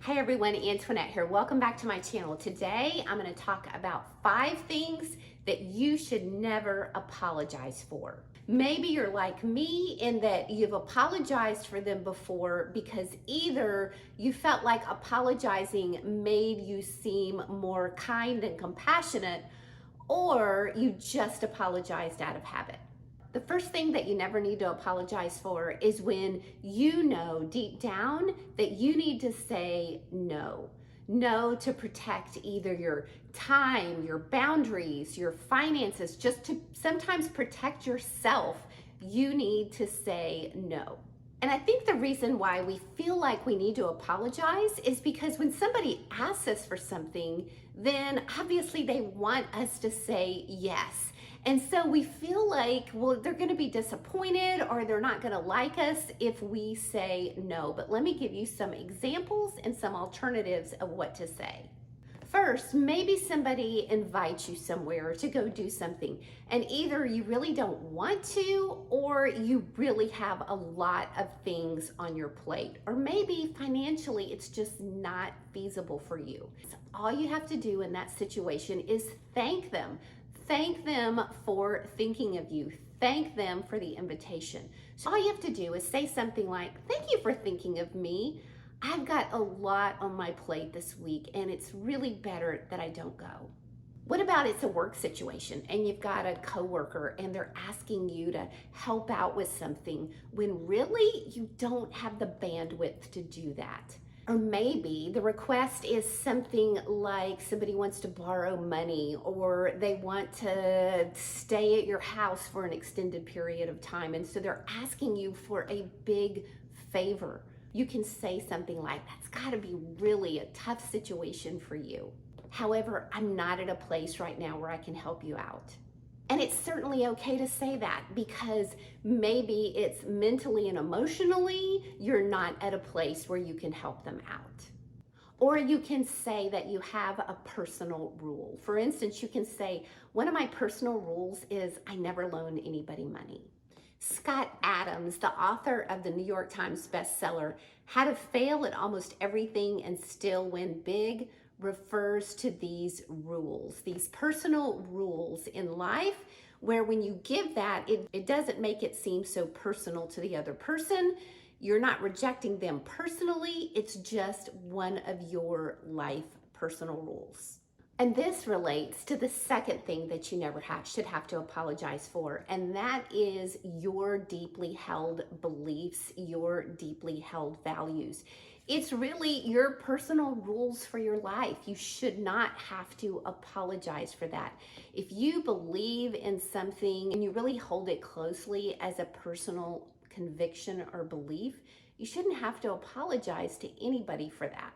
Hi everyone, Antoinette here. Welcome back to my channel. Today I'm going to talk about 5 things that you should never apologize for. Maybe you're like me in that you've apologized for them before because either you felt like apologizing made you seem more kind and compassionate, or you just apologized out of habit. The first thing that you never need to apologize for is when you know deep down that you need to say no. No to protect either your time, your boundaries, your finances, just to sometimes protect yourself. You need to say no. And I think the reason why we feel like we need to apologize is because when somebody asks us for something, then obviously they want us to say yes. And so we feel like, well, they're going to be disappointed or they're not going to like us if we say no. But let me give you some examples and some alternatives of what to say. First, maybe somebody invites you somewhere to go do something, and either you really don't want to or you really have a lot of things on your plate, or maybe financially it's just not feasible for you. So all you have to do in that situation is thank them. Thank them for thinking of you. Thank them for the invitation. So all you have to do is say something like, "Thank you for thinking of me. I've got a lot on my plate this week and it's really better that I don't go." What about it's a work situation and you've got a coworker and they're asking you to help out with something when really you don't have the bandwidth to do that? Or maybe the request is something like somebody wants to borrow money or they want to stay at your house for an extended period of time, and so they're asking you for a big favor. You can say something like, "That's got to be really a tough situation for you. However, I'm not at a place right now where I can help you out." And it's certainly okay to say that because maybe it's mentally and emotionally you're not at a place where you can help them out. Or you can say that you have a personal rule. For instance, you can say, "One of my personal rules is I never loan anybody money." Scott Adams, the author of the New York Times bestseller, How to Fail at Almost Everything and Still Win Big, refers to these rules, these personal rules in life, where when you give that, it doesn't make it seem so personal to the other person. You're not rejecting them personally. It's just one of your life personal rules. And this relates to the second thing that you never should have to apologize for, and that is your deeply held beliefs, your deeply held values. It's really your personal rules for your life. You should not have to apologize for that. If you believe in something and you really hold it closely as a personal conviction or belief, you shouldn't have to apologize to anybody for that.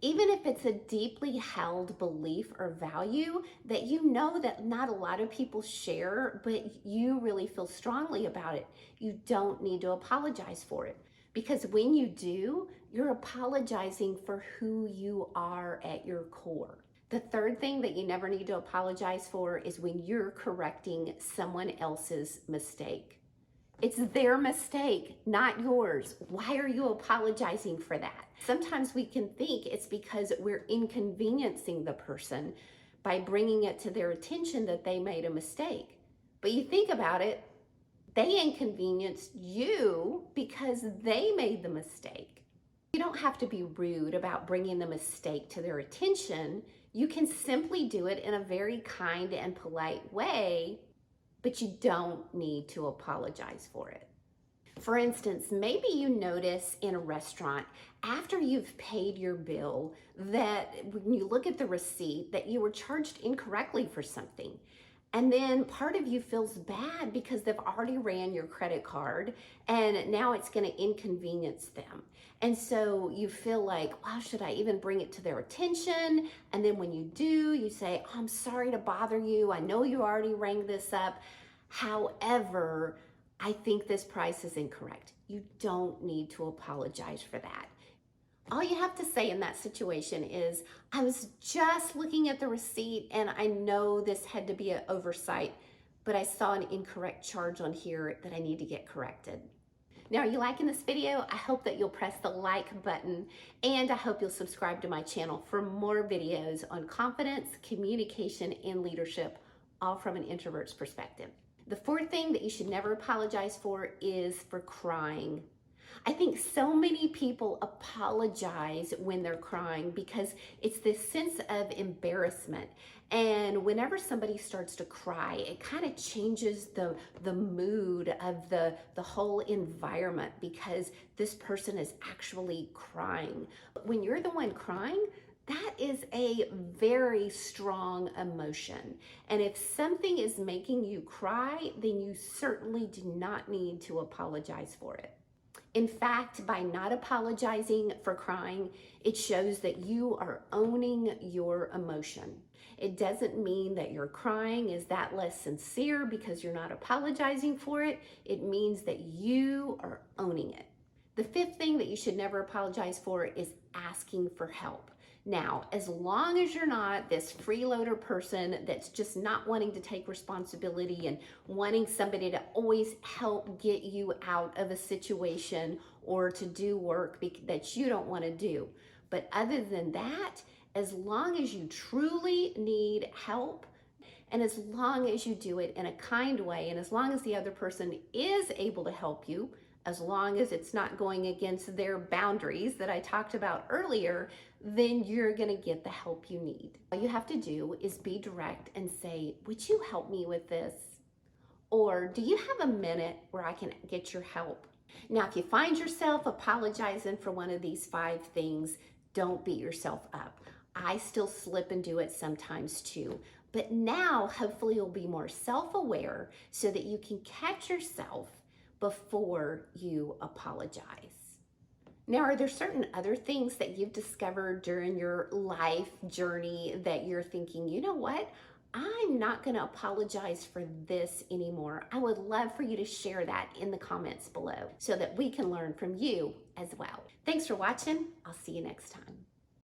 Even if it's a deeply held belief or value that you know that not a lot of people share, but you really feel strongly about it, you don't need to apologize for it. Because when you do, you're apologizing for who you are at your core. The third thing that you never need to apologize for is when you're correcting someone else's mistake. It's their mistake, not yours. Why are you apologizing for that? Sometimes we can think it's because we're inconveniencing the person by bringing it to their attention that they made a mistake. But you think about it, they inconvenienced you because they made the mistake. You don't have to be rude about bringing the mistake to their attention. You can simply do it in a very kind and polite way, but you don't need to apologize for it. For instance, maybe you notice in a restaurant after you've paid your bill that when you look at the receipt that you were charged incorrectly for something. And then part of you feels bad because they've already ran your credit card and now it's going to inconvenience them. And so you feel like, wow, should I even bring it to their attention? And then when you do, you say, "Oh, I'm sorry to bother you. I know you already rang this up. However, I think this price is incorrect." You don't need to apologize for that. All you have to say in that situation is, "I was just looking at the receipt and I know this had to be an oversight, but I saw an incorrect charge on here that I need to get corrected." Now, are you liking this video? I hope that you'll press the like button, and I hope you'll subscribe to my channel for more videos on confidence, communication, and leadership, all from an introvert's perspective. The fourth thing that you should never apologize for is for crying. I think so many people apologize when they're crying because it's this sense of embarrassment. And whenever somebody starts to cry, it kind of changes the mood of the whole environment because this person is actually crying. But when you're the one crying, that is a very strong emotion. And if something is making you cry, then you certainly do not need to apologize for it. In fact, by not apologizing for crying, it shows that you are owning your emotion. It doesn't mean that your crying is that less sincere because you're not apologizing for it. It means that you are owning it. The fifth thing that you should never apologize for is asking for help. Now, as long as you're not this freeloader person that's just not wanting to take responsibility and wanting somebody to always help get you out of a situation or to do work that you don't want to do. But other than that, as long as you truly need help, and as long as you do it in a kind way, and as long as the other person is able to help you, as long as it's not going against their boundaries that I talked about earlier, then you're gonna get the help you need. All you have to do is be direct and say, would you help me with this? Or do you have a minute where I can get your help? Now, if you find yourself apologizing for one of these 5 things, don't beat yourself up. I still slip and do it sometimes too. But now, hopefully you'll be more self-aware so that you can catch yourself before you apologize. Now, are there certain other things that you've discovered during your life journey that you're thinking, you know what? I'm not going to apologize for this anymore. I would love for you to share that in the comments below so that we can learn from you as well. Thanks for watching. I'll see you next time.